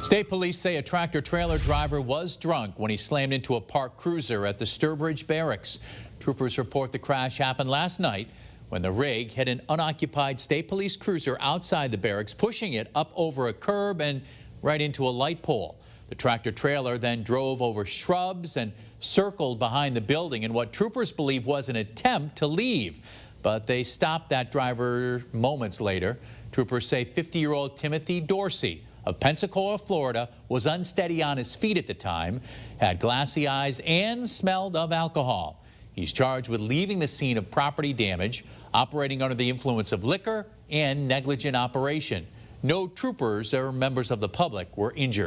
State police say a tractor-trailer driver was drunk when he slammed into a parked cruiser at the Sturbridge Barracks. Troopers report the crash happened last night when the rig hit an unoccupied state police cruiser outside the barracks, pushing it up over a curb and right into a light pole. The tractor-trailer then drove over shrubs and circled behind the building in what troopers believe was an attempt to leave. But they stopped that driver moments later. Troopers say 50-year-old Timothy Dorsey of Pensacola, Florida, was unsteady on his feet at the time, had glassy eyes, and smelled of alcohol. He's charged with leaving the scene of property damage, operating under the influence of liquor, and negligent operation. No troopers or members of the public were injured.